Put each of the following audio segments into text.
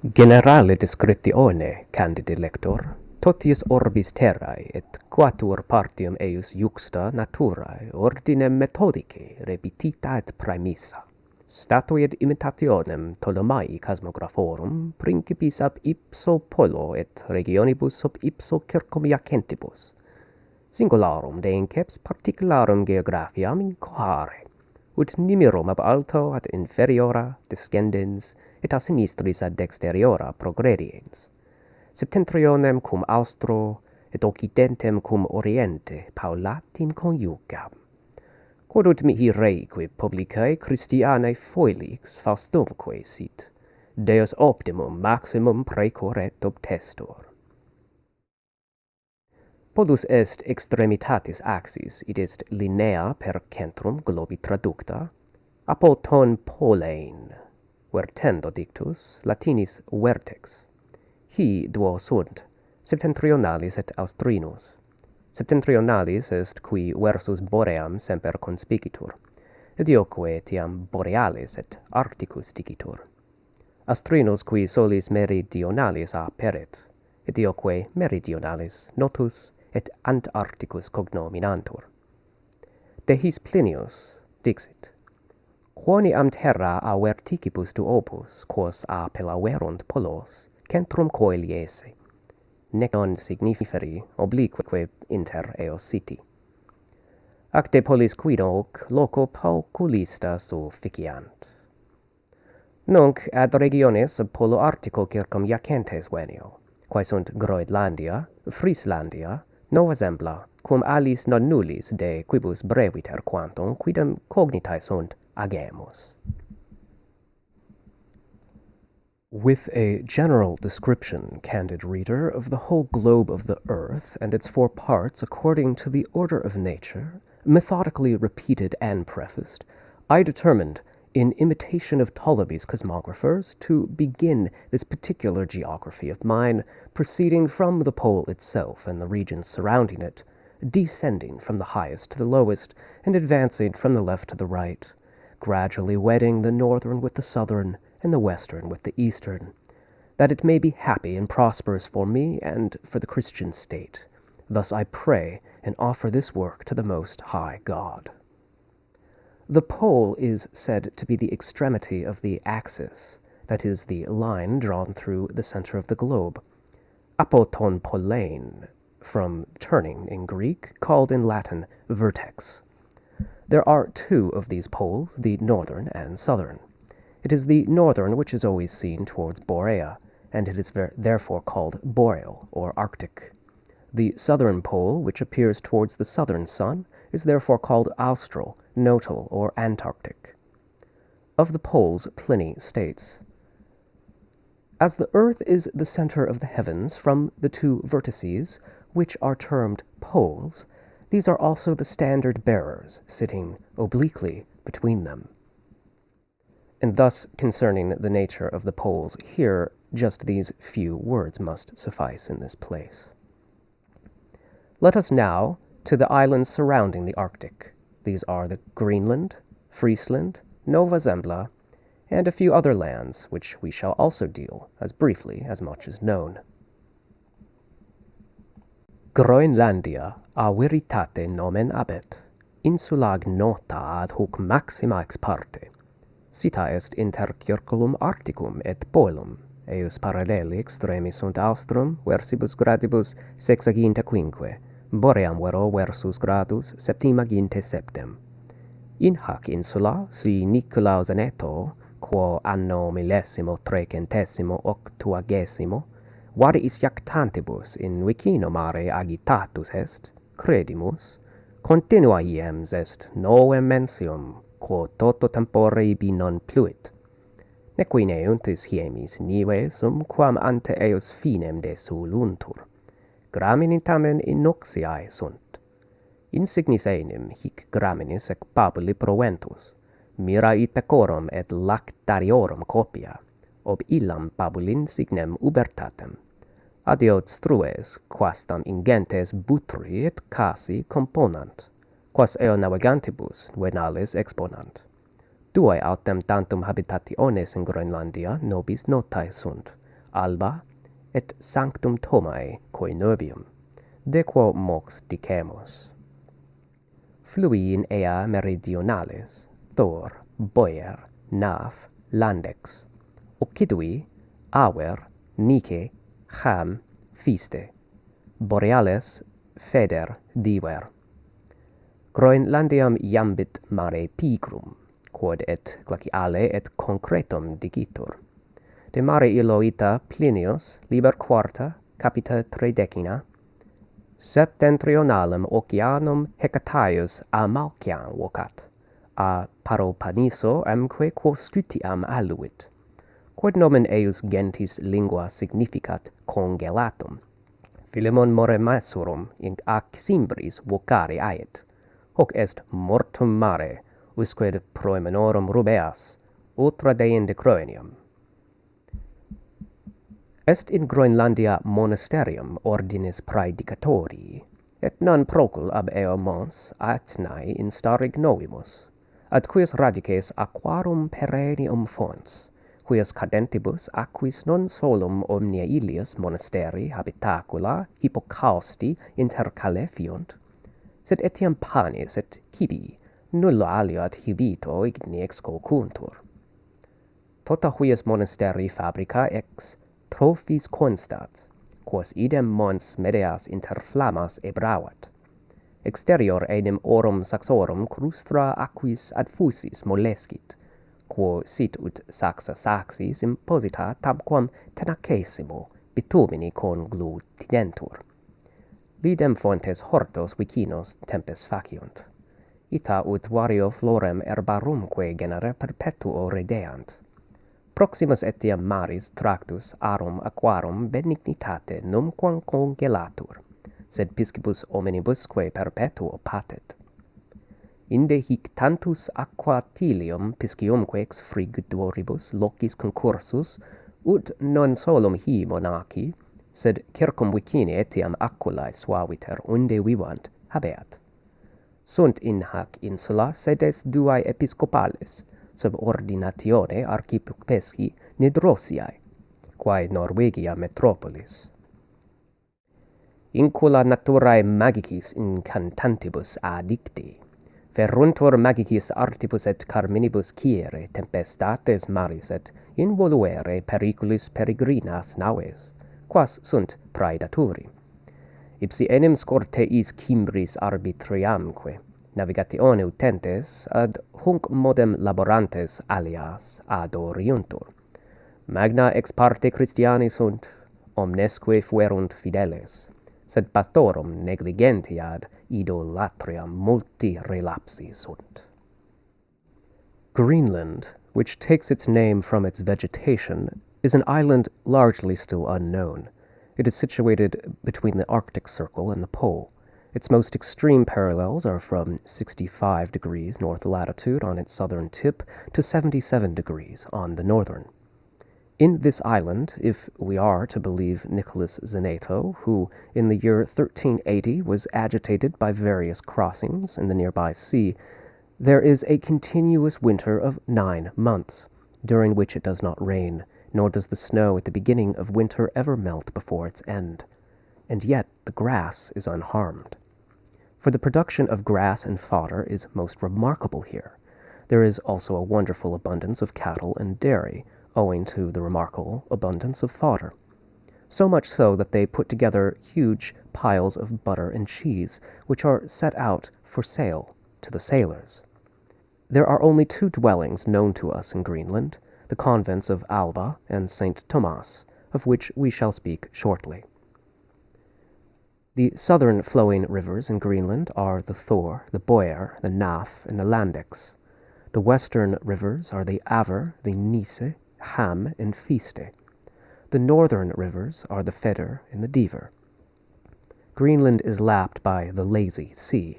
Generale descriptione, candide lector, totius orbis terrae et quatur partium eius juxta naturae ordinem methodicae repetita et praemissa. Statuit imitationem Ptolemaei Cosmographorum principis ab ipso polo et regionibus sub ipso circum iacentibus. Singularum de inceps particularum geographiam incohare, ut nimirum ab alto ad inferiora descendens et a sinistris ad dexteriora progrediens. Septentrionem cum austro et occidentem cum oriente paulatim conjugam. Quod ut mihi reique publicae Christianae foilix faustumque sit, Deus optimum maximum precoret obtestor. Polus est extremitatis axis, id est linea per centrum globi traducta, apoton polein, vertendo dictus, latinis vertex. Hi duo sunt, septentrionalis et austrinus. Septentrionalis est qui versus boream semper conspicitur, idioque etiam borealis et arcticus dicitur. Austrinus qui solis meridionalis aperet, idioque meridionalis notus et Antarcticus cognominantur. De his Plinius dixit, quoniam terra a verticibus duopus, quos apelaverunt polos, centrum coeliese, nec non signiferi oblique inter eos siti. Ac de polis quidoc loco pauculista sufficiant. Nunc ad regiones sub polo artico circum iacentes venio, quae sunt Groenlandia, Frislandia, Nova Zembla, cum alis non nullis de quibus breviter quantum quidem cognitae sunt agemus. With a general description, candid reader, of the whole globe of the earth and its four parts according to the order of nature, methodically repeated and prefaced, I determined, in imitation of Ptolemy's cosmographers, to begin this particular geography of mine, proceeding from the pole itself and the regions surrounding it, descending from the highest to the lowest, and advancing from the left to the right, gradually wedding the northern with the southern, and the western with the eastern, that it may be happy and prosperous for me and for the Christian state. Thus I pray and offer this work to the Most High God. The pole is said to be the extremity of the axis, that is, the line drawn through the center of the globe. Apoton polein, from turning in Greek, called in Latin vertex. There are two of these poles, the northern and southern. It is the northern which is always seen towards Borea, and it is therefore called boreal or arctic. The southern pole, which appears towards the southern sun, is therefore called austral, notal, or antarctic. Of the poles, Pliny states, as the earth is the center of the heavens from the two vertices, which are termed poles, these are also the standard bearers, sitting obliquely between them. And thus, concerning the nature of the poles, here just these few words must suffice in this place. Let us now to the islands surrounding the Arctic. These are the Greenland, Frisland, Nova Zembla, and a few other lands, which we shall also deal, as briefly as much is known. Groenlandia a veritate nomen abet, insula gnota ad hoc maxima ex parte. Sita est inter circulum arcticum et polum, eius paralleli extremi sunt austrum versibus gradibus sexagintaquinque, boream vero versus gradus septimaginte septem. In hac insula, si Nicolaus Aneto, quo anno millesimo trecentesimo octuagesimo, variis iactantibus in vicino mare agitatus est, credimus, continua iems est novem mensium, quo toto tempore ibi non pluit. Neque neuntis hiemis nive sum quam ante eos finem desuluntur. Gramini tamen in noxiae sunt. Insignis enim hic graminis ec pabuli proventus, mira it pecorum et lactariorum copia, ob illam pabulin signem ubertatem. Adiot strues, quastam ingentes butri et casi componant, quas eo navigantibus venales exponant. Duae autem tantum habitationes in Groenlandia nobis notae sunt, alba, et sanctum Thomae coenobium, de quo mox dicemus. Flui in ea meridionales, Thor, Boer, Naf, Landex, occidui, Awer, Nike, Ham, Fiste, Boreales, Feder, Diver. Groenlandiam iambit mare pigrum, quod et glaciale et concretum digitur. De mare illoita Plinius, liber quarta, capita 13, septentrionalem oceanum Hecataeus a Malciam vocat, a Paropaniso amque quo scutiam aluit, quod nomen eius gentis lingua significat congelatum. Philemon moremasurum in ac simbris vocare aet, hoc est mortum mare, usquid proemenorum rubeas, ultra deinde Groenium. Est in Groenlandia monasterium ordinis praedicatorii, et non procul ab eo mons atnae instarig novimus, ad quies radices aquarum perennium fons, quies cadentibus aquis non solum omnia ilias monasteri habitacula hippocausti intercalefiunt, sed etiam panis et cibi nulla aliat hibito igni excocuntur. Tota huius monasteri fabrica ex trophies constat, quos idem mons medeas inter flammas ebrauat. Exterior enim orum saxorum crustra aquis ad fusis molescit, quo sit ut saxa saxis imposita tabquam tenacesimo bitumini conglutidentur. Lidem fontes hortos vicinos tempes faciunt. Ita ut vario florem herbarumque genere perpetuo redeant. Proximus etiam maris tractus arum aquarum benignitate numquam congelatur, sed piscibus hominibusque perpetuo patet. Inde hic tantus aquatilium pisciumque ex frigidoribus locis concursus, ut non solum hi monarchi, sed circum vicini etiam aquae suaviter unde vivant habeat. Sunt in hac insula sedes duae episcopales, sub ordinatione archipesci Nidrosiae, quae Norvegia metropolis. Incula naturae magicis incantantibus addicti, ferruntur magicis artibus et carminibus quiere tempestates maris et involuere periculis peregrinas naves, quas sunt praedaturi. Ipsi enim scorteis cimbris arbitriamque, navigatione utentes ad hunc modem laborantes alias adoriuntur. Magna ex parte Christiani sunt, omnesque fuerunt fideles, sed pastorum negligentiad idolatriam multi relapsi sunt. Greenland, which takes its name from its vegetation, is an island largely still unknown. It is situated between the Arctic Circle and the Pole. Its most extreme parallels are from 65 degrees north latitude on its southern tip to 77 degrees on the northern. In this island, if we are to believe Nicholas Zenato, who in the year 1380 was agitated by various crossings in the nearby sea, there is a continuous winter of 9 months, during which it does not rain, nor does the snow at the beginning of winter ever melt before its end. And yet the grass is unharmed. For the production of grass and fodder is most remarkable here. There is also a wonderful abundance of cattle and dairy, owing to the remarkable abundance of fodder. So much so that they put together huge piles of butter and cheese, which are set out for sale to the sailors. There are only 2 dwellings known to us in Greenland, the convents of Alba and St. Thomas, of which we shall speak shortly. The southern flowing rivers in Greenland are the Thor, the Boer, the Naf, and the Landex. The western rivers are the Aver, the Nisse, Ham, and Fiste. The northern rivers are the Feder and the Diver. Greenland is lapped by the Lazy Sea,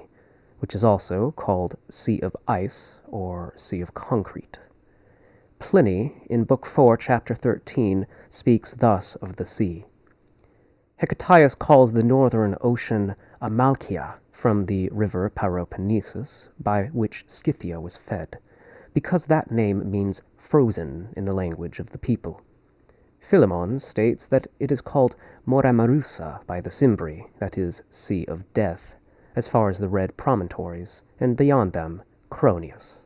which is also called Sea of Ice or Sea of Concrete. Pliny, in Book 4, Chapter 13, speaks thus of the sea. Hecataeus calls the northern ocean Amalkia, from the river Paropenisus, by which Scythia was fed, because that name means frozen in the language of the people. Philemon states that it is called Mora Marusa by the Cimbri, that is, Sea of Death, as far as the red promontories, and beyond them, Cronius.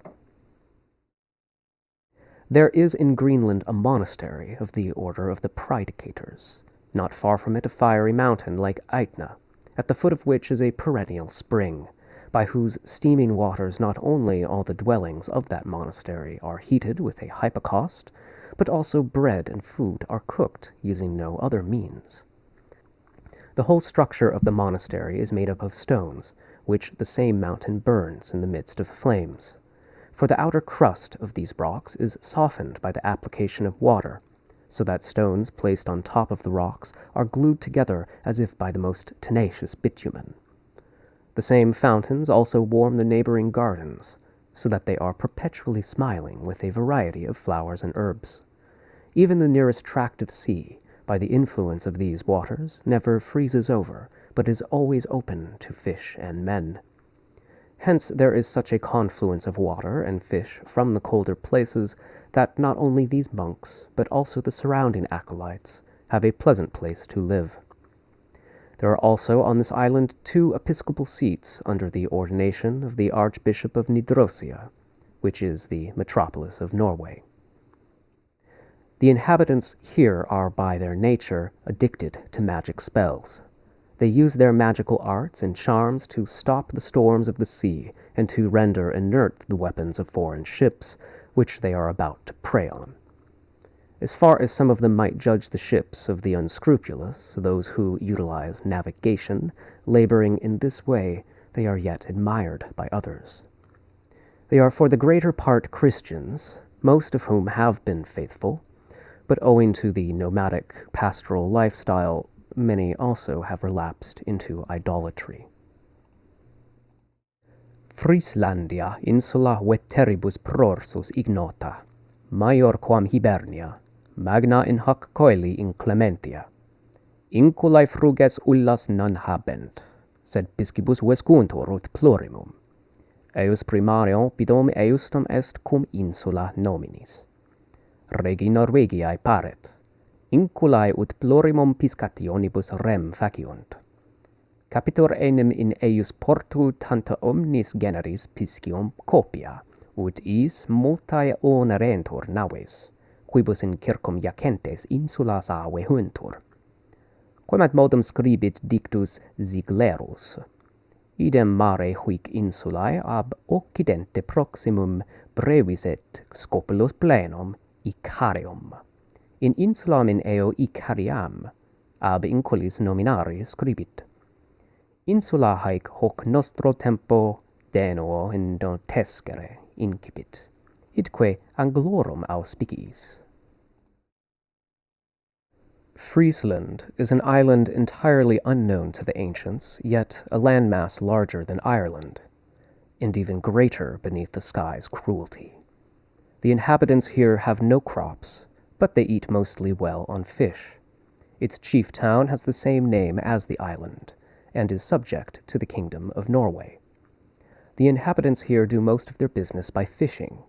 There is in Greenland a monastery of the order of the Predicators, not far from it a fiery mountain like Aetna, at the foot of which is a perennial spring, by whose steaming waters not only all the dwellings of that monastery are heated with a hypocaust, but also bread and food are cooked using no other means. The whole structure of the monastery is made up of stones, which the same mountain burns in the midst of flames. For the outer crust of these rocks is softened by the application of water, so that stones placed on top of the rocks are glued together as if by the most tenacious bitumen. The same fountains also warm the neighboring gardens, so that they are perpetually smiling with a variety of flowers and herbs. Even the nearest tract of sea, by the influence of these waters, never freezes over, but is always open to fish and men. Hence there is such a confluence of water and fish from the colder places that not only these monks, but also the surrounding acolytes, have a pleasant place to live. There are also on this island 2 episcopal seats under the ordination of the Archbishop of Nidrosia, which is the metropolis of Norway. The inhabitants here are by their nature addicted to magic spells. They use their magical arts and charms to stop the storms of the sea and to render inert the weapons of foreign ships, which they are about to prey on. As far as some of them might judge the ships of the unscrupulous, those who utilize navigation, laboring in this way, they are yet admired by others. They are for the greater part Christians, most of whom have been faithful, but owing to the nomadic pastoral lifestyle, many also have relapsed into idolatry. Frislandia insula veteribus prorsus ignota, maior quam Hibernia, magna in hoc coeli inclementia. Inculae fruges ullas non habent, sed piscibus vescuntur ut plurimum. Eius primarium pidom eustum est cum insula nominis. Regi Norvegiae paret, inculae ut plurimum piscationibus rem faciunt. Capitur enim in eius portu tanta omnis generis piscium copia, ut is multae onerentur naves, quibus in circum iacentes insulas ave huntur. Quem ad modum scribit dictus Ziglerus. Idem mare huic insulae ab occidente proximum brevis et scopulus plenum Icarium. In insulam in eo Icariam, ab inculis nominari scribit. Insula haec hoc nostro tempo denuo indotescere incipit, idque anglorum auspicis. Frisland is an island entirely unknown to the ancients, yet a landmass larger than Ireland, and even greater beneath the sky's cruelty. The inhabitants here have no crops, but they eat mostly well on fish. Its chief town has the same name as the island, and is subject to the kingdom of Norway. The inhabitants here do most of their business by fishing,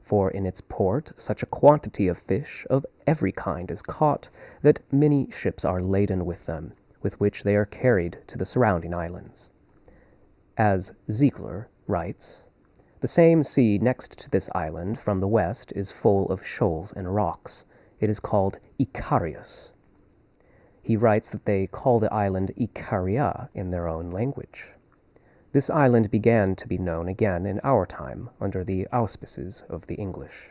for in its port such a quantity of fish of every kind is caught that many ships are laden with them, with which they are carried to the surrounding islands. As Ziegler writes, the same sea next to this island from the west is full of shoals and rocks. It is called Icarius. He writes that they call the island Icaria in their own language. This island began to be known again in our time under the auspices of the English.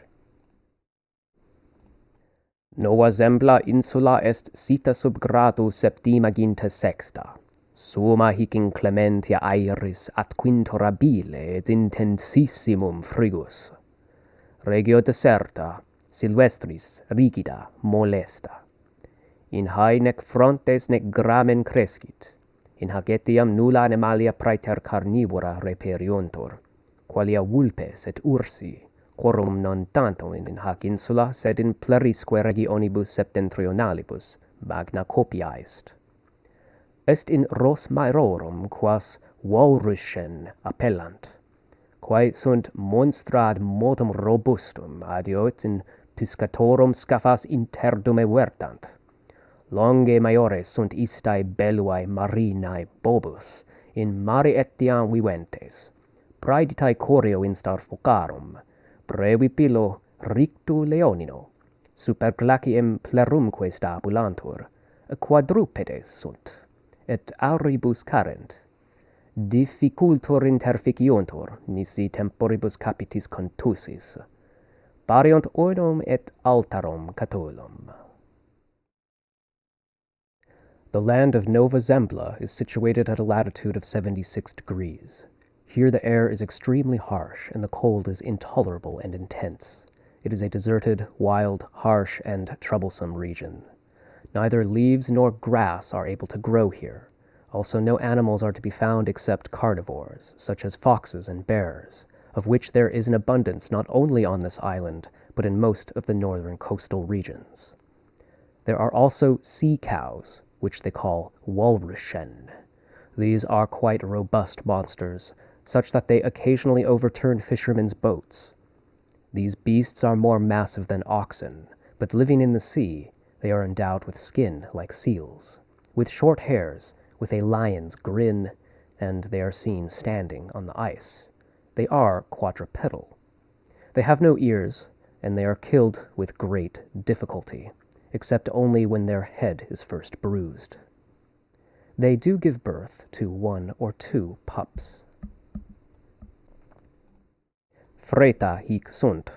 Nova Zembla insula est sita sub gradu septimaginta sexta. Summa hic inclementia aeris at quintorabile et intensissimum frigus. Regio deserta, silvestris, rigida, molesta. In hae nec frontes nec gramen crescit. In hac etiam nulla animalia praeter carnivora reperiuntur, qualia vulpes et ursi, quorum non tantum in hac insula, sed in plerisque regionibus septentrionalibus magna copia est. Est in ros maerorum quas Walruschen appellant, quae sunt monstra ad modum robustum adiot in piscatorum scafas interdume vertant. Longe maiores sunt istae belluae marinae bobus, in mare etiam viventes, praeditae corio instar focarum, brevi pilo rictu leonino, super glaciem plerumque stabulantur, quadrupedes sunt, et auribus carent, difficultur interficiuntur, nisi temporibus capitis contusis, pariunt oinum et altarum catulum. The land of Nova Zembla is situated at a latitude of 76 degrees. Here the air is extremely harsh, and the cold is intolerable and intense. It is a deserted, wild, harsh, and troublesome region. Neither leaves nor grass are able to grow here. Also, no animals are to be found except carnivores, such as foxes and bears, of which there is an abundance not only on this island, but in most of the northern coastal regions. There are also sea cows, which they call walrussen. These are quite robust monsters, such that they occasionally overturn fishermen's boats. These beasts are more massive than oxen, but living in the sea, they are endowed with skin like seals, with short hairs, with a lion's grin, and they are seen standing on the ice. They are quadrupedal. They have no ears, and they are killed with great difficulty, except only when their head is first bruised. They do give birth to 1 or 2 pups. Freta hic sunt,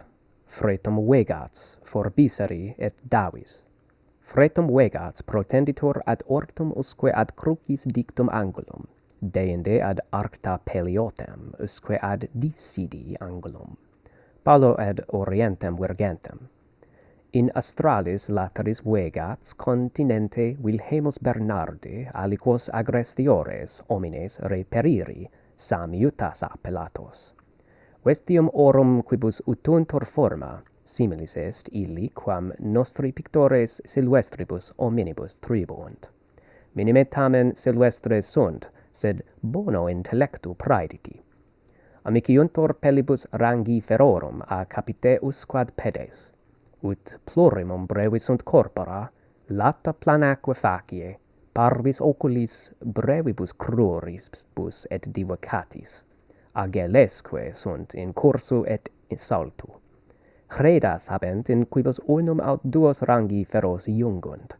fretum vegats, forbiceri et davis. Fretum vegats protenditur ad ortum usque ad crucis dictum angulum, deinde ad arcta peliotem usque ad dissidi angulum, palo ad orientem virgentem. In astralis lateris vegats continente Wilhelmus Bernardi aliquos agrestiores homines reperiri samiutas appellatos. Vestium orum quibus utuntur forma, similis est illi quam nostri pictores silvestribus hominibus tribuunt. Minime tamen silvestres sunt, sed bono intellectu praediti. Amiciuntur pellibus rangi ferorum a capiteus quad pedes, ut plurimum brevi sunt corpora, lata planaque facie, parvis oculis brevibus cruribus et divocatis, agelesque sunt in cursu et in saltu. Credas habent in quibus unum aut 2 rangi feros iungunt,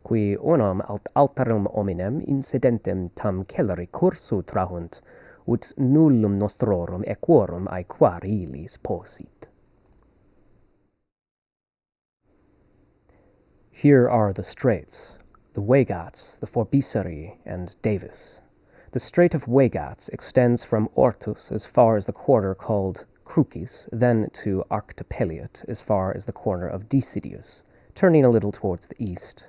qui unum aut alterum hominem incedentem tam celeri cursu trahunt, ut nullum nostrorum equorum aequari illis posit. Here are the straits, the Waigots, the Forbiceri, and Davis. The Strait of Waigots extends from Ortus as far as the quarter called Crucis, then to Arctopeliot as far as the corner of Decidius, turning a little towards the east.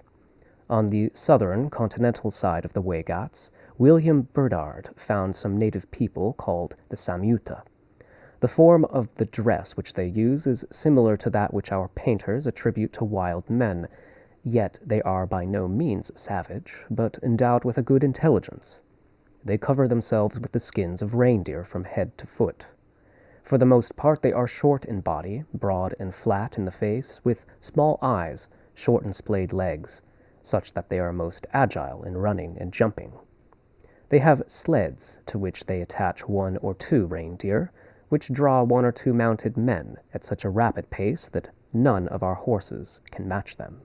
On the southern continental side of the Waigots, William Bernard found some native people called the Samuta. The form of the dress which they use is similar to that which our painters attribute to wild men, yet they are by no means savage, but endowed with a good intelligence. They cover themselves with the skins of reindeer from head to foot. For the most part they are short in body, broad and flat in the face, with small eyes, short and splayed legs, such that they are most agile in running and jumping. They have sleds, to which they attach 1 or 2 reindeer, which draw 1 or 2 mounted men at such a rapid pace that none of our horses can match them.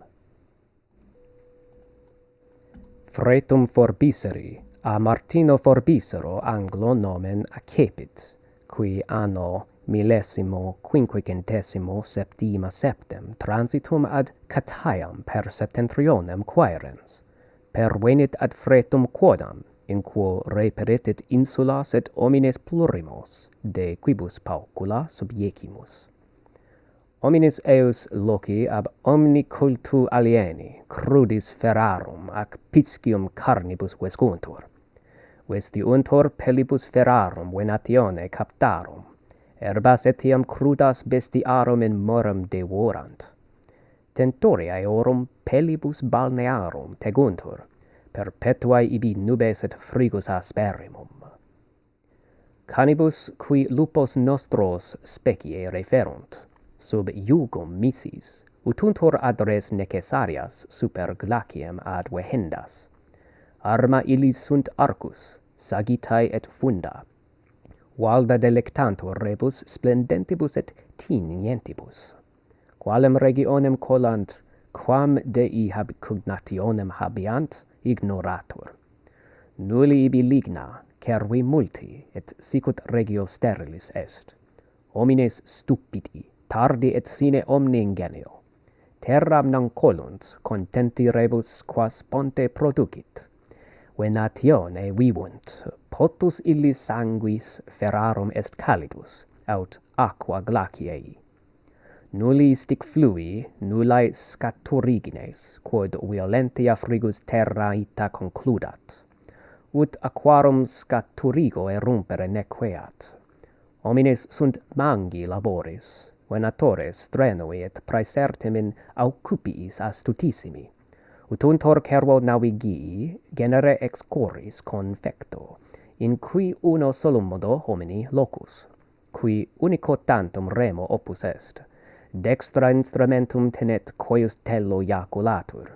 Fretum forbiceri, a Martino forbicero Anglo nomen accepit, qui anno 1557 transitum ad Cataiam per septentrionem quaerens, pervenit ad Fretum quodam, in quo reperitit insulas et homines plurimos, de quibus paucula subiecimus. Homines eus loci ab omni cultu alieni, crudis ferarum ac piscium carnibus vescuntur. Vestiuntur pellibus ferarum venatione captarum, herbas etiam crudas bestiarum in morum devorant. Tentoriae orum pellibus balnearum teguntur, perpetuae ibi nubes et frigus asperimum. Canibus qui lupos nostros specie referunt, sub jugum misis, utuntur ad res necessarias super glaciem ad vehendas. Arma illis sunt arcus, sagittae et funda, valda delectantur rebus splendentibus et tinientibus. Qualem regionem collant, quam Dei cognationem habeant, ignoratur. Nulli ibi ligna, cervi multi, et sicut regio sterilis est. Homines stupidi, tardi et sine omni ingenio. Terram non colunt, contenti rebus quas ponte producit. Venatione vivunt, potus illis sanguis ferrarum est calidus, aut aqua glaciei. Nulli stic flui, nullae scaturigines, quod violentia frigus terra ita concludat. Ut aquarum scaturigo erumpere nequeat. Homines sunt mangi laboris, venatores strenui et praesertim in aucupiis astutissimi. Utuntor cervo navigii genere ex coris confecto, in qui uno solum modo homini locus, qui unico tantum remo opus est, dextra instrumentum tenet coius tello iaculatur.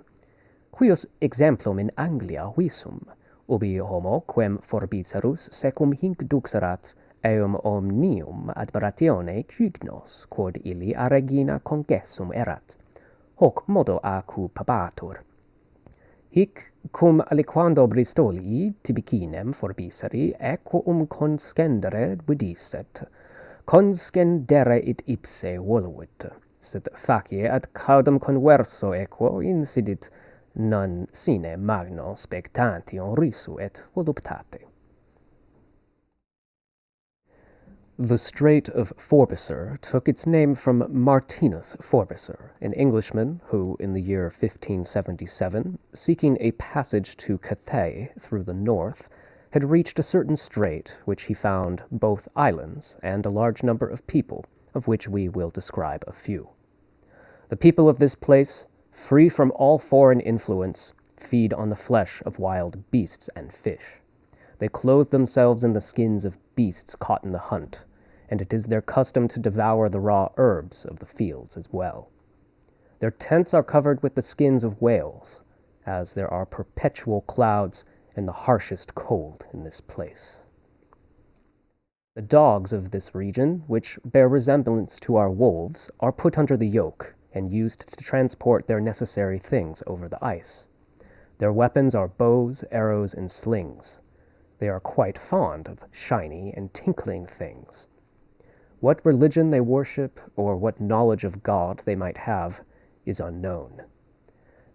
Cuius exemplum in Anglia visum, ubi homo quem forbicerus secum hinc duxerat eum omnium admiratione cygnos, quod illi a regina congessum erat, hoc modo acu pabatur. Hic cum aliquando Bristolii tibicinem forbiceri equum conscendere vidisset, conscendere it ipse voluit, sed facie ad caudam converso equo incidit non sine magno spectantium risu et voluptate. The Strait of Forbicer took its name from Martinus Forbicer, an Englishman who, in the year 1577, seeking a passage to Cathay through the north, had reached a certain strait which he found both islands and a large number of people, of which we will describe a few. The people of this place, free from all foreign influence, feed on the flesh of wild beasts and fish. They clothe themselves in the skins of beasts caught in the hunt, and it is their custom to devour the raw herbs of the fields as well. Their tents are covered with the skins of whales, as there are perpetual clouds and the harshest cold in this place. The dogs of this region, which bear resemblance to our wolves, are put under the yoke and used to transport their necessary things over the ice. Their weapons are bows, arrows, and slings. They are quite fond of shiny and tinkling things. What religion they worship, or what knowledge of God they might have, is unknown.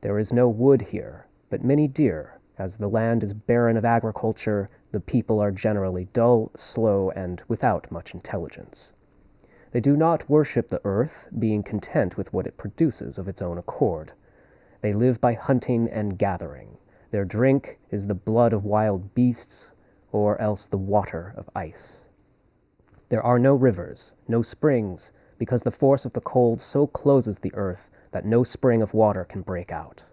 There is no wood here, but many deer. As the land is barren of agriculture, the people are generally dull, slow, and without much intelligence. They do not worship the earth, being content with what it produces of its own accord. They live by hunting and gathering. Their drink is the blood of wild beasts, or else the water of ice. There are no rivers, no springs, because the force of the cold so closes the earth that no spring of water can break out.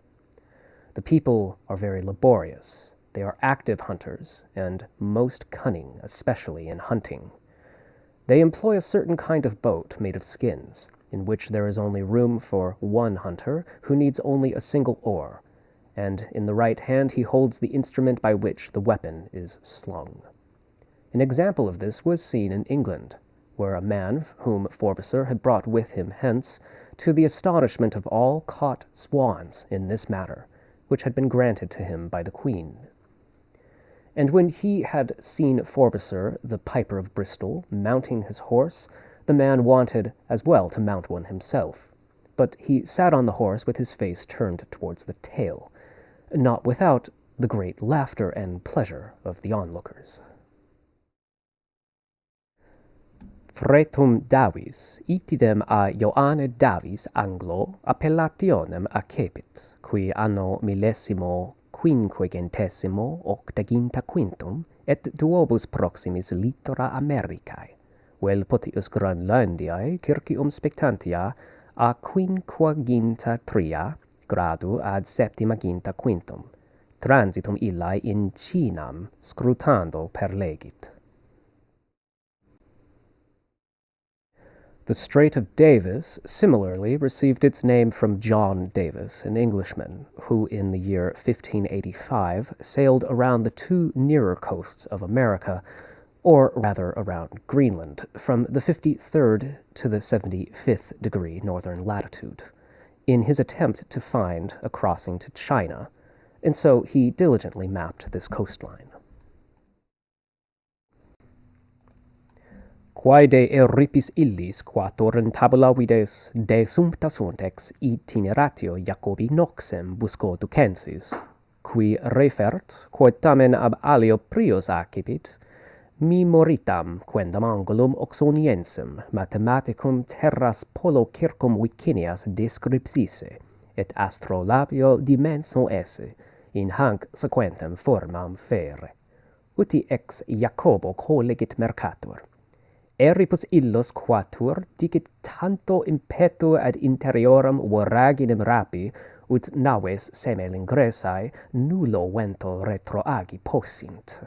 The people are very laborious. They are active hunters, and most cunning, especially in hunting. They employ a certain kind of boat made of skins, in which there is only room for one hunter, who needs only a single oar, and in the right hand he holds the instrument by which the weapon is slung. An example of this was seen in England, where a man whom Forbicer had brought with him hence, to the astonishment of all, caught swans in this manner, which had been granted to him by the Queen. And when he had seen Forbicer, the piper of Bristol, mounting his horse, the man wanted as well to mount one himself, but he sat on the horse with his face turned towards the tail, not without the great laughter and pleasure of the onlookers. Fretum Davis, itidem a Ioanne Davis Anglo appellationem accepit, qui anno millesimo quinquegentesimo octaginta quintum et duobus proximis littora Americae, vel potius Groenlandiae circium spectantia a quinquaginta tria gradu ad septimaginta quintum, transitum illae in Cinam scrutando perlegit. The Strait of Davis similarly received its name from John Davis, an Englishman, who in the year 1585 sailed around the two nearer coasts of America, or rather around Greenland, from the 53rd to the 75th degree northern latitude, in his attempt to find a crossing to China, and so he diligently mapped this coastline. Quae de Euripis illis, quator in tabula vides, de sumpta sunt ex itineratio Jacobi noxem busco ducensis, qui refert, quod tamen ab alio prius accipit, mi moritam quendam angulum oxoniensem mathematicum terras polo circum vicinias descripsisse, et astrolabio dimenso esse, in hanc sequentem formam fere. Uti ex Jacobo collegit Mercator. Euripos illos quatur dicit tanto impetu ad interiorem voraginem rapi, ut naves semel ingressae nullo vento retroagi possint.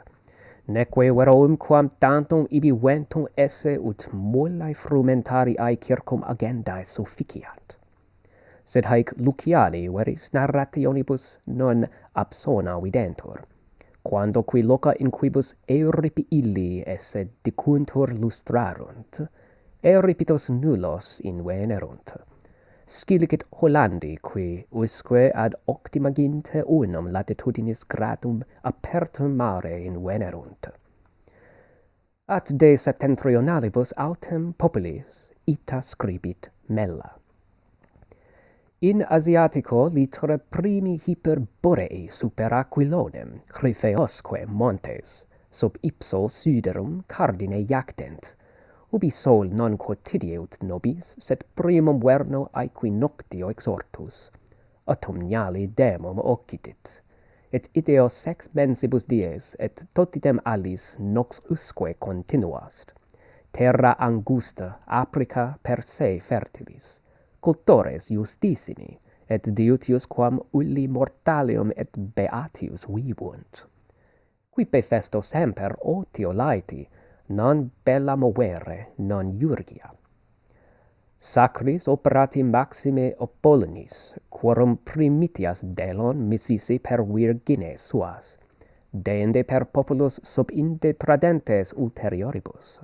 Neque verum quam tantum ibi ventum esse ut mollae frumentariae circum agendae sufficiat. Sed haec Luciani veris narrationibus non absona videntur, quando qui loca in quibus Euripi illi esse dicuntur lustrarunt, Euripitos nullos invenerunt. Scilicet Hollandi, qui usque ad octimaginte unum latitudinis gradum apertum mare invenerunt. At de septentrionalibus autem populis ita scribit Mella. In Asiatico litere primi hyperborei super Aquilonem, Crypheosque montes, sub ipso siderum cardine jactent, ubi sol non quotidiut nobis, sed primum verno aequi noctio exortus, autumnali demum occitit, et ideo sex mensibus dies, et totitem alis nox usque continuast, terra angusta aprica per se fertilis, cultores justissimi, et diutius quam ulli mortalium et beatius vivunt. Quipe festo semper otio laeti, non bella movere, non iurgia. Sacris operati maxime Apollonis, quorum primitias delon missisi per virgines suas, deende per populus sub inde tradentes ulterioribus.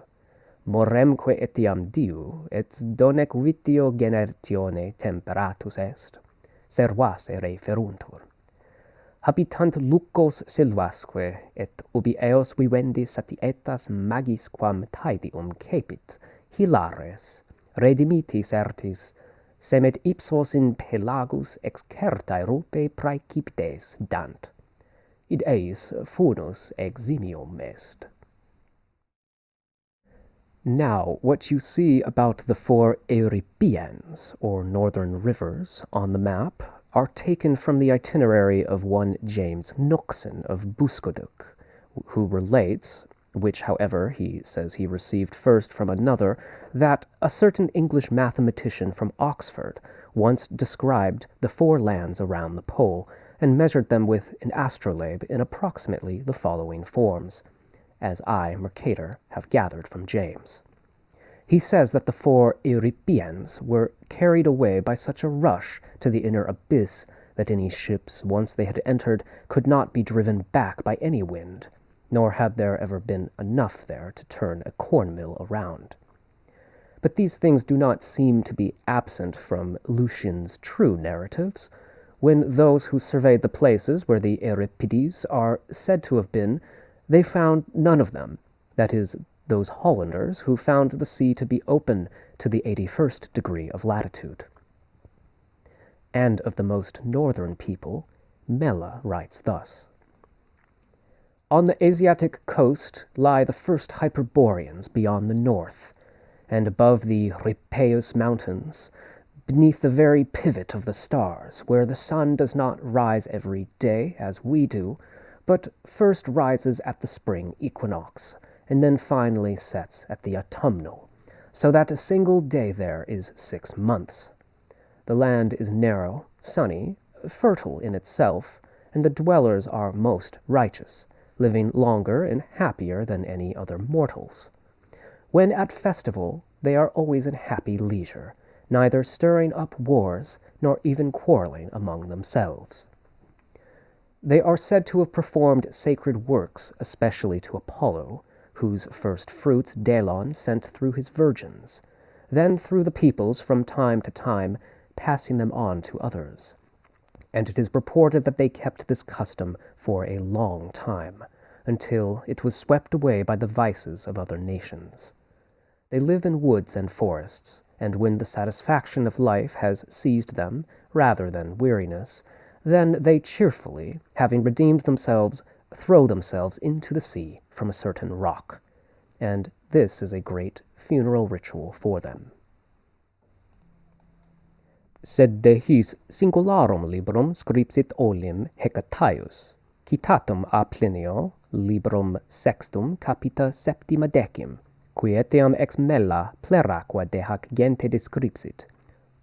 Moremque etiam diu, et donec vitio generatione temperatus est, servase referuntur. Habitant lucos silvasque, et ubi eos vivendi satietas magis quam taedium cepit, hilares, redimiti certis, semet ipsos in pelagus excertae rupe praeciptes dant. Id eis funus eximium est. Now, what you see about the four Euripos, or northern rivers, on the map, are taken from the itinerary of one James Noxon of Buscoduc, who relates, which, however, he says he received first from another, that a certain English mathematician from Oxford once described the four lands around the pole, and measured them with an astrolabe in approximately the following forms, as I, Mercator, have gathered from James. He says that the four Euripos were carried away by such a rush to the inner abyss that any ships, once they had entered, could not be driven back by any wind, nor had there ever been enough there to turn a corn-mill around. But these things do not seem to be absent from Lucian's true narratives, when those who surveyed the places where the Euripides are said to have been, they found none of them, that is, those Hollanders who found the sea to be open to the 81st degree of latitude. And of the most northern people, Mella writes thus. On the Asiatic coast lie the first Hyperboreans beyond the north, and above the Rhipeus mountains, beneath the very pivot of the stars, where the sun does not rise every day, as we do, but first rises at the spring equinox, and then finally sets at the autumnal, so that a single day there is 6 months. The land is narrow, sunny, fertile in itself, and the dwellers are most righteous, living longer and happier than any other mortals. When at festival, they are always in happy leisure, neither stirring up wars nor even quarreling among themselves. They are said to have performed sacred works, especially to Apollo, whose first fruits Delon sent through his virgins, then through the peoples from time to time, passing them on to others. And it is reported that they kept this custom for a long time, until it was swept away by the vices of other nations. They live in woods and forests, and when the satisfaction of life has seized them, rather than weariness, then they cheerfully, having redeemed themselves, throw themselves into the sea from a certain rock, and this is a great funeral ritual for them. Sed de his singularum librum scripsit olim Hecataius, citatum a Plinio, librum sextum capita septima decim, qui etiam ex mella pleraque de hac gente descripsit,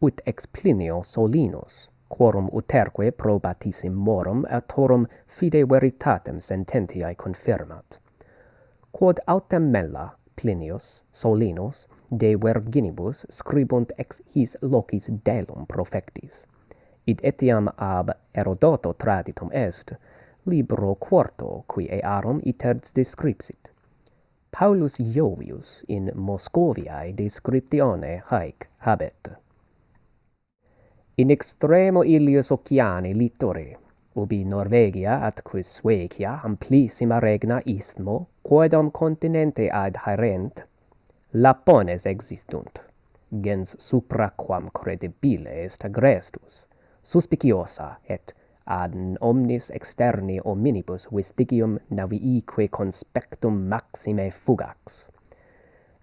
ut ex Plinio Solinus, quorum uterque probatissimmorum autorum fide veritatem sententiae confirmat. Quod autem mella Plinius Solinus de virginibus scribunt ex his locis delum profectis. Id etiam ab Herodoto traditum est, libro quarto qui earum iter descripsit. Paulus Jovius in Moscoviae descriptione haec habet. In extremo Ilius oceani litore, ubi Norvegia atquis Suecia amplissima regna isthmo, quodam continente ad haerent, Lapones existunt, gens supra quam credibile est agrestus, suspiciosa et ad omnis externi hominibus vestigium naviique conspectum maxime fugax.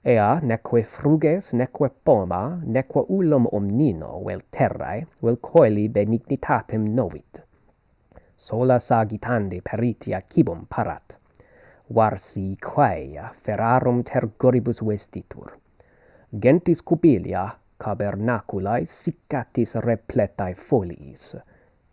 Ea neque fruges, neque poma, neque ullum omnino vel terrae, vel coeli benignitatem novit. Sola sagitandi peritia cibum parat, varsi quaea ferarum tergoribus vestitur. Gentis cubilia cabernaculae siccatis repletae foliis,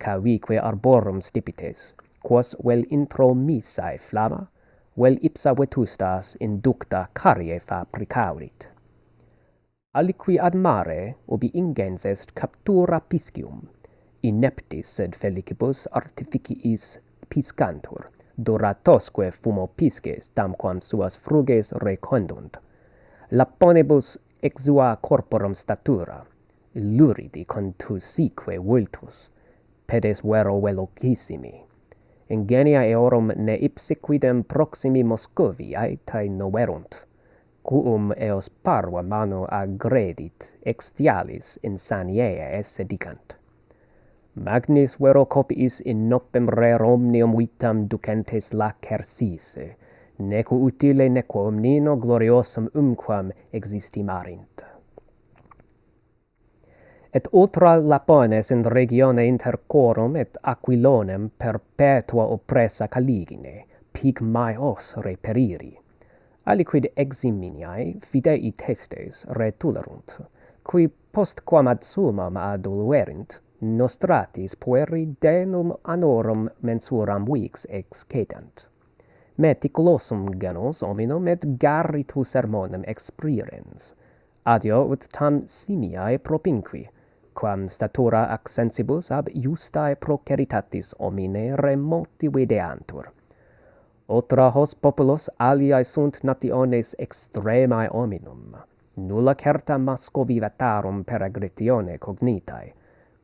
cavique arborum stipites, quos vel intro misae flama, vel ipsa vetustas inducta carie fabricavit. Aliqui ad mare, ubi ingens est captura piscium, ineptis sed felicibus artificiis piscantur, duratosque fumo pisces tamquam suas fruges recondunt. Laponibus exua corporum statura, illuridi contusique vultus, pedes vero velocissimi. Ingenia eorum ne ipse quidem proximi Moscovi aetae noverunt, quum eos parva mano agredit extialis insaniae esse dicant. Magnis vero copiis in nopem rare omnium vitam ducentes lacercisse, neque utile neque omnino gloriosum umquam existimarint. Et ultra Lapones in regione intercorum et Aquilonem perpetua oppressa caligine, pygmaeos reperiri. Aliquid eximineae fidei testes retulerunt, qui postquam ad sumam adulverint, nostratis pueri denum annorum mensuram vix excedant. Meticulosum genus hominum et garritus sermonem exprirens. Adio ut tam simiae propinqui, quam statura accensibus ab justae proceritatis homine remoti videantur. Otra hos populos aliae sunt nationes extremae hominum, nulla certa Moscovi vetarum per aggretione cognitae,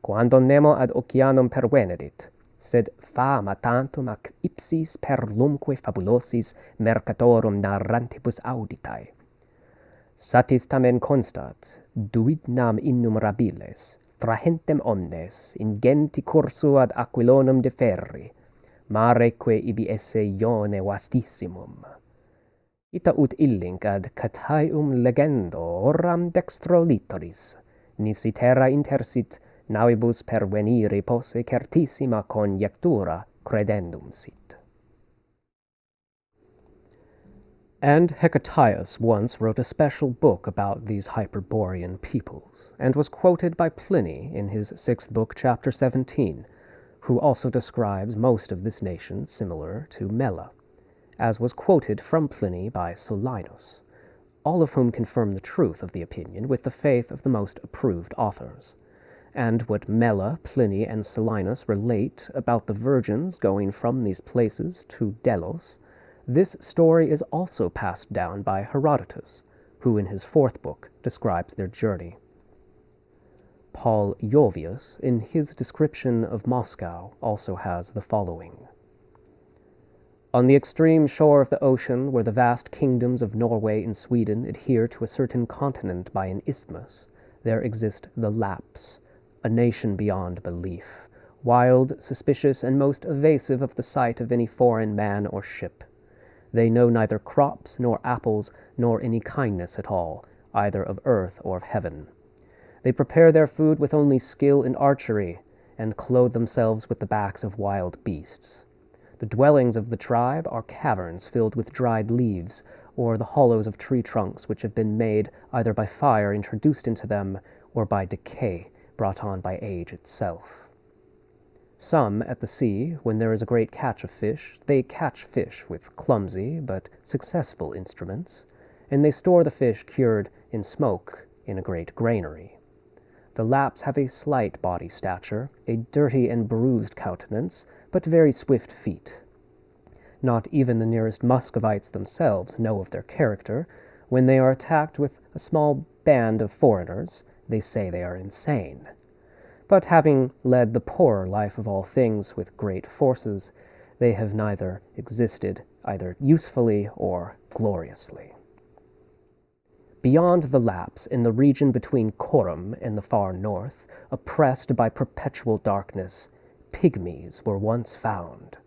quando nemo ad oceanum pervenedit, sed fama tantum ac ipsis per lumque fabulosis mercatorum narrantibus auditae. Satis tamen constat, duit nam innumerabiles, trahentem omnes, in genti cursu ad Aquilonum deferri, mareque ibi esse ione vastissimum. Ita ut illink ad Cataeum legendo oram dextro litoris, nisi terra intersit naubus perveniri posse certissima conjectura credendum sit. And Hecataius once wrote a special book about these Hyperborean peoples, and was quoted by Pliny in his 6th book, chapter 17, who also describes most of this nation similar to Mela, as was quoted from Pliny by Solinus. all of whom confirm the truth of the opinion with the faith of the most approved authors. And what Mela, Pliny, and Silenus relate about the virgins going from these places to Delos, this story is also passed down by Herodotus, who in his 4th book describes their journey. Paul Jovius, in his description of Moscow, also has the following. On the extreme shore of the ocean, where the vast kingdoms of Norway and Sweden adhere to a certain continent by an isthmus, there exist the Lapps, a nation beyond belief, wild, suspicious, and most evasive of the sight of any foreign man or ship. They know neither crops nor apples, nor any kindness at all, either of earth or of heaven. They prepare their food with only skill in archery, and clothe themselves with the backs of wild beasts. The dwellings of the tribe are caverns filled with dried leaves, or the hollows of tree trunks which have been made either by fire introduced into them, or by decay brought on by age itself. Some, at the sea, when there is a great catch of fish, they catch fish with clumsy but successful instruments, and they store the fish cured in smoke in a great granary. The Lapps have a slight body stature, a dirty and bruised countenance, but very swift feet. Not even the nearest Muscovites themselves know of their character. When they are attacked with a small band of foreigners, they say they are insane. But having led the poorer life of all things with great forces, they have neither existed either usefully or gloriously. Beyond the Lapps, in the region between Corum and the far north, oppressed by perpetual darkness, pygmies were once found.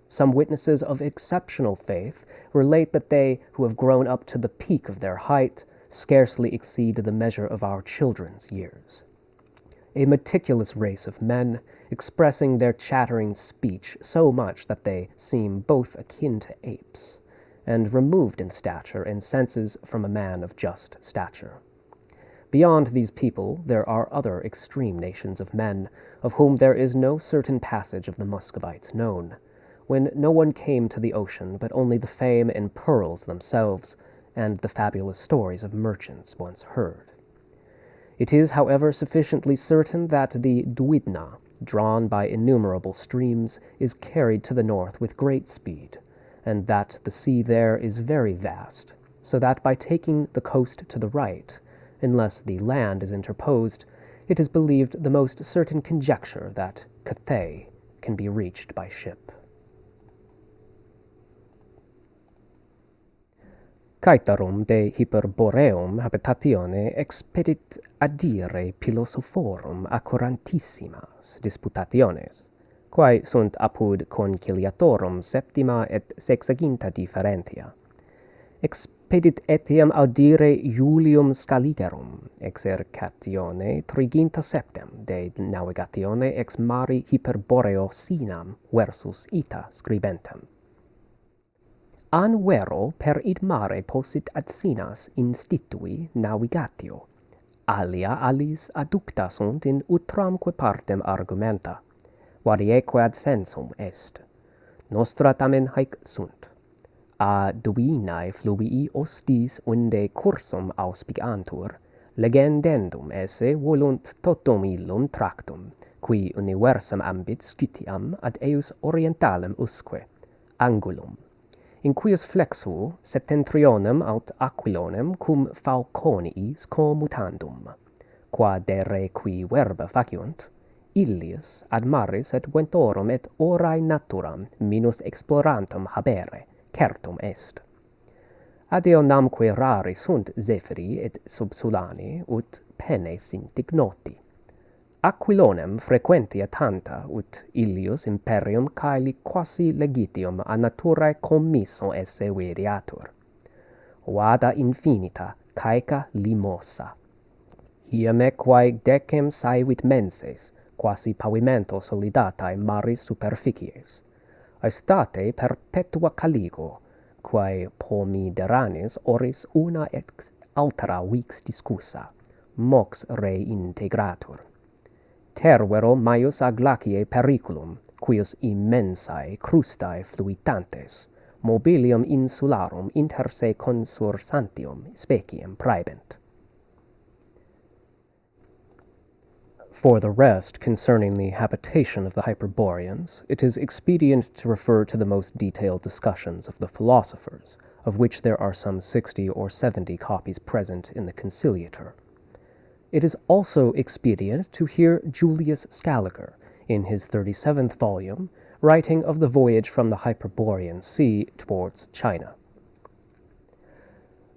Some witnesses of exceptional faith relate that they who have grown up to the peak of their height scarcely exceed the measure of our children's years. A meticulous race of men, expressing their chattering speech so much that they seem both akin to apes, and removed in stature and senses from a man of just stature. Beyond these people there are other extreme nations of men, of whom there is no certain passage of the Muscovites known, when no one came to the ocean but only the fame and pearls themselves, and the fabulous stories of merchants once heard. It is, however, sufficiently certain that the Duidna, drawn by innumerable streams, is carried to the north with great speed, and that the sea there is very vast, so that by taking the coast to the right, unless the land is interposed, it is believed the most certain conjecture that Cathay can be reached by ship. Caetarum de Hyperboreum habitatione expedit adire philosophorum accurantissimas disputationes, quae sunt apud conciliatorum septima et sexaginta differentia. Expedit etiam audire Julium Scaligerum exercatione triginta septem de navigatione ex mari Hyperboreo sinam versus ita scribentem. An vero per id mare possit ad sinas institui navigatio, alia alis adducta sunt in utramque partem argumenta, varieque ad sensum est. Nostra tamen haec sunt. A duinae fluvii ostis unde cursum auspicantur, legendendum esse volunt totum illum tractum, qui universam ambit scutiam ad eius orientalem usque, angulum, in cuius flexu septentrionem aut aquilonem cum falconiis commutandum, qua de re qui verba faciunt, illius ad maris et ventorum et orae naturam minus explorantum habere, certum est. Adeo namque rari sunt zephiri et subsulani, ut pene sint ignoti. Aquilonem frequentia tanta, ut illius imperium caeli quasi legitium a naturae commisso esse videatur. Vada infinita caeca limosa. Hiame quae decem saevit menses, quasi pavimento solidatae maris superficies. Aestate perpetua caligo, quae pomideranis oris una ex altera vix discussa, mox rei integratur. Tervero maius a glaciae periculum, quius immensae crustae fluitantes, mobilium insularum inter se consursantium speciem praebent. For the rest, concerning the habitation of the Hyperboreans, it is expedient to refer to the most detailed discussions of the philosophers, of which there are some 60 or 70 copies present in the Conciliator. It is also expedient to hear Julius Scaliger, in his 37th volume, writing of the voyage from the Hyperborean Sea towards China.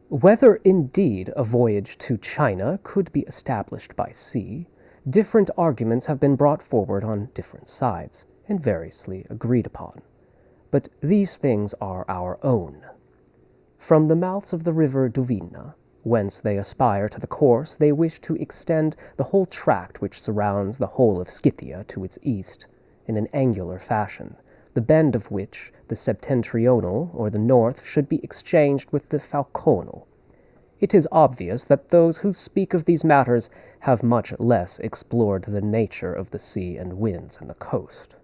Whether indeed a voyage to China could be established by sea, different arguments have been brought forward on different sides, and variously agreed upon. But these things are our own. From the mouths of the river Duvina, whence they aspire to the course, they wish to extend the whole tract which surrounds the whole of Scythia to its east, in an angular fashion, the bend of which, the septentrional, or the north, should be exchanged with the falconal. It is obvious that those who speak of these matters have much less explored the nature of the sea and winds and the coast.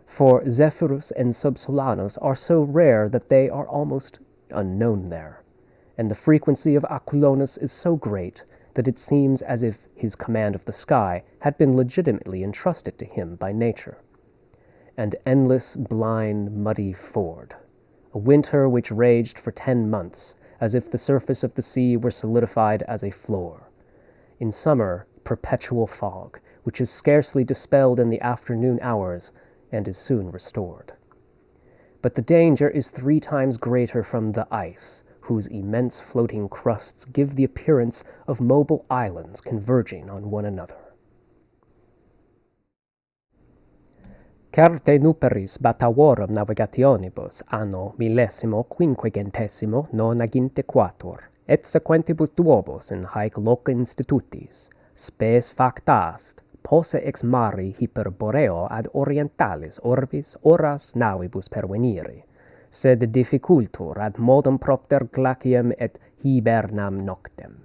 For Zephyrus and Subsolanus are so rare that they are almost unknown there, and the frequency of Aquilonis is so great that it seems as if his command of the sky had been legitimately entrusted to him by nature. And endless, blind, muddy ford, a winter which raged for 10 months, as if the surface of the sea were solidified as a floor. In summer, perpetual fog, which is scarcely dispelled in the afternoon hours, and is soon restored. But the danger is 3 times greater from the ice, whose immense floating crusts give the appearance of mobile islands converging on one another. Certe nuperis Battavorum navigationibus anno 1550 nonaginte et sequentibus duobus in haec loca institutis, spes facta est, posse ex mari hyperboreo ad orientalis orbis horas navibus pervenire, sed difficultur ad modum propter glaciem et hibernam noctem.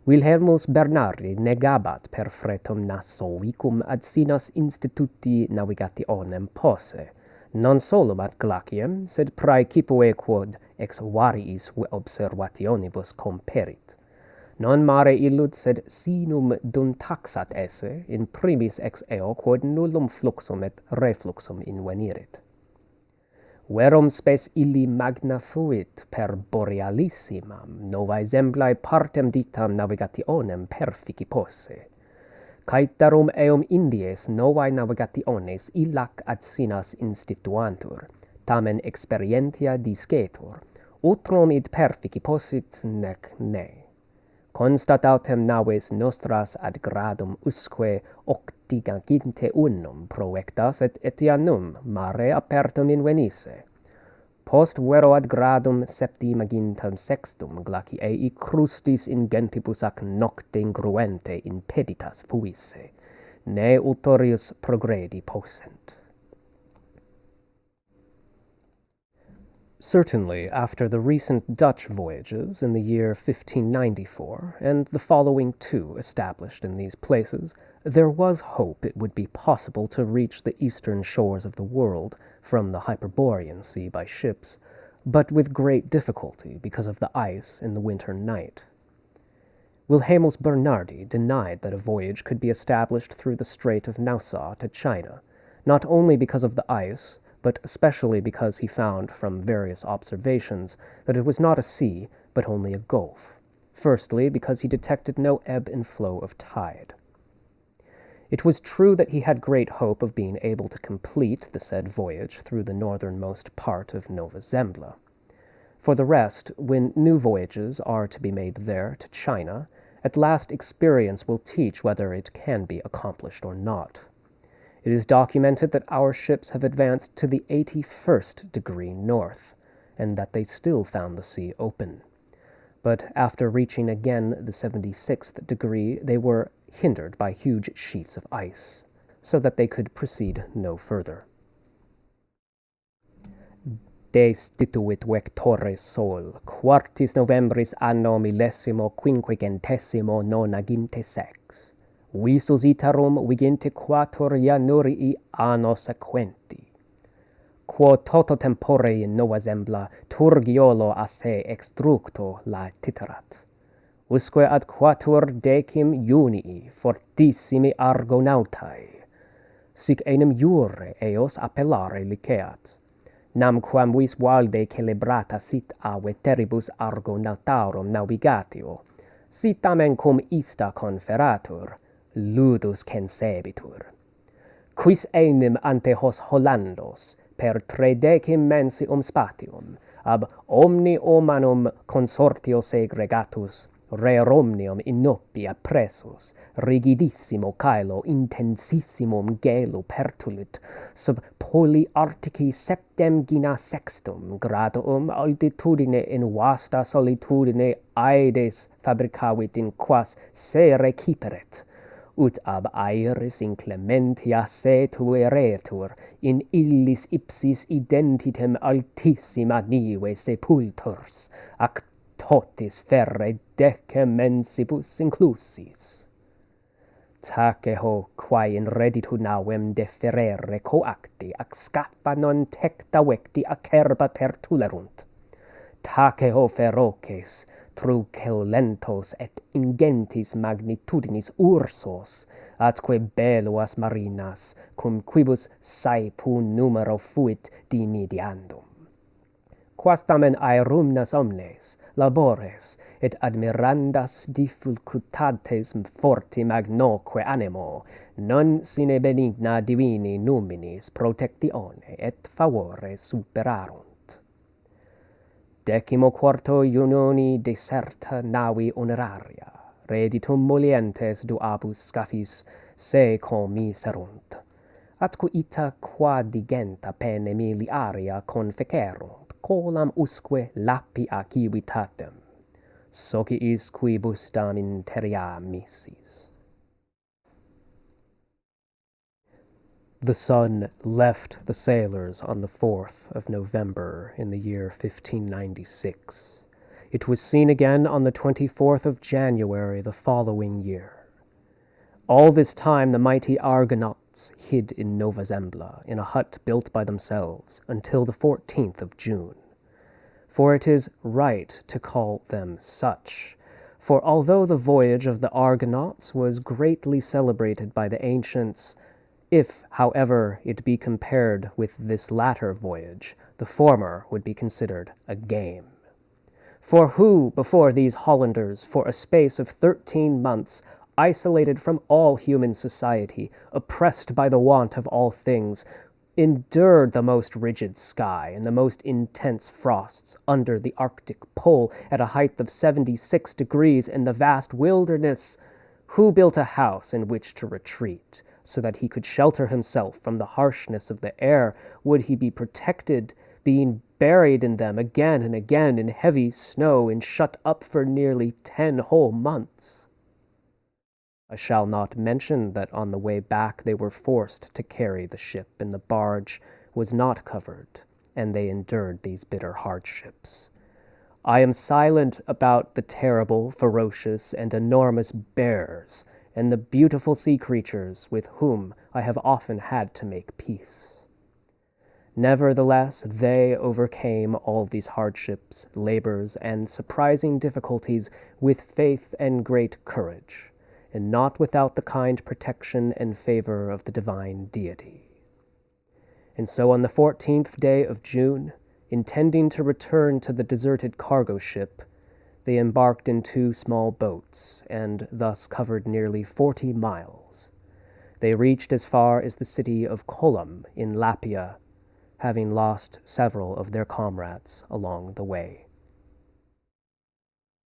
Wilhelmus Bernardi negabat per Fretum Nassovicum ad sinas instituti navigationem posse, non solum ad glaciem, sed praecipoe quod ex variis observationibus comperit. Non mare illud, sed sinum dum taxat esse, in primis ex eo quod nullum fluxum et refluxum invenirit. Verum spes illi magna fuit per borealissimam, Nova Zemblae partem dictam navigationem perfici posse. Caetarum eum Indies novae navigationes illac ad sinas instituantur, tamen experientia discetur, utrum id perfici possit nec ne. Constatatem naves nostras ad gradum usque octigaginte unum proectas et etianum mare apertum invenisse. Post vero ad gradum septimagintam sextum glaci ei crustis in gentibus ac nocte ingruente impeditas fuisse, ne ultorius progredi possent. Certainly, after the recent Dutch voyages in the year 1594, and the following 2 established in these places, there was hope it would be possible to reach the eastern shores of the world from the Hyperborean Sea by ships, but with great difficulty because of the ice in the winter night. Wilhelmus Bernardi denied that a voyage could be established through the Strait of Nassau to China, not only because of the ice, but especially because he found from various observations that it was not a sea, but only a gulf. Firstly, because he detected no ebb and flow of tide. It was true that he had great hope of being able to complete the said voyage through the northernmost part of Nova Zembla. For the rest, when new voyages are to be made there to China, at last experience will teach whether it can be accomplished or not. It is documented that our ships have advanced to the 81st degree north, and that they still found the sea open. But after reaching again the 76th degree, they were hindered by huge sheets of ice, so that they could proceed no further. Destituit vectore sol, quartis Novembris anno 1556, visus iterum vigente quator Januarii anno sequenti. quo toto tempore in Nova Zembla turgiolo a se extructo latiterat. Usque ad quatur decim Junii fortissimi Argonautai, sic enim jure eos appellare liceat, namquam vis valde celebrata sit a veteribus Argonautarum navigatio, si tamen cum ista conferatur, ludus censebitur. Quis enim ante hos Hollandos, per 30 mensium spatium, ab omni omanum consortio segregatus, re omnium in nopia presus, rigidissimo caelo intensissimum gelo pertulit, sub poli artici septemgina sextum gradum altitudine in vasta solitudine aedes fabricavit in quas se reciperet, ut ab aeris inclementia se tueretur, in illis ipsis identitem altissima nive sepulturs, ac totis ferre decemensibus inclusis. Taceho quae in reditu navem deferere coacti, ac scappa non tecta vecti acerba pertulerunt. Taceho feroces, truculentos et ingentis magnitudinis ursos, atque belluas marinas, cum quibus saepu numero fuit dimidiandum. Quas tamen aerumnas omnes, labores, et admirandas difficultates forti magnoque animo, non sine benigna divini numinis protectione et favore superarunt. 14 Junioni deserta navi oneraria, reditum molientes duabus scafis se commiserunt, atque ita quadigenta pene miliaria confecerunt, colam usque lapia civitatem, sociis quibus dam interia missis. The sun left the sailors on the 4th of November in the year 1596. It was seen again on the 24th of January the following year. All this time the mighty Argonauts hid in Nova Zembla, in a hut built by themselves, until the 14th of June. For it is right to call them such, for although the voyage of the Argonauts was greatly celebrated by the ancients, if, however, it be compared with this latter voyage, the former would be considered a game. For who, before these Hollanders, for a space of 13 months, isolated from all human society, oppressed by the want of all things, endured the most rigid sky and the most intense frosts under the Arctic pole at a height of 76 degrees in the vast wilderness, who built a house in which to retreat, so that he could shelter himself from the harshness of the air? Would he be protected, being buried in them again and again in heavy snow and shut up for nearly 10 whole months? I shall not mention that on the way back they were forced to carry the ship, and the barge was not covered, and they endured these bitter hardships. I am silent about the terrible, ferocious, and enormous bears, and the beautiful sea creatures with whom I have often had to make peace. Nevertheless, they overcame all these hardships, labors, and surprising difficulties with faith and great courage, and not without the kind protection and favor of the divine deity. And so on the 14th day of June, intending to return to the deserted cargo ship, they embarked in 2 small boats, and thus covered nearly 40 miles. They reached as far as the city of Colum in Lapia, having lost several of their comrades along the way.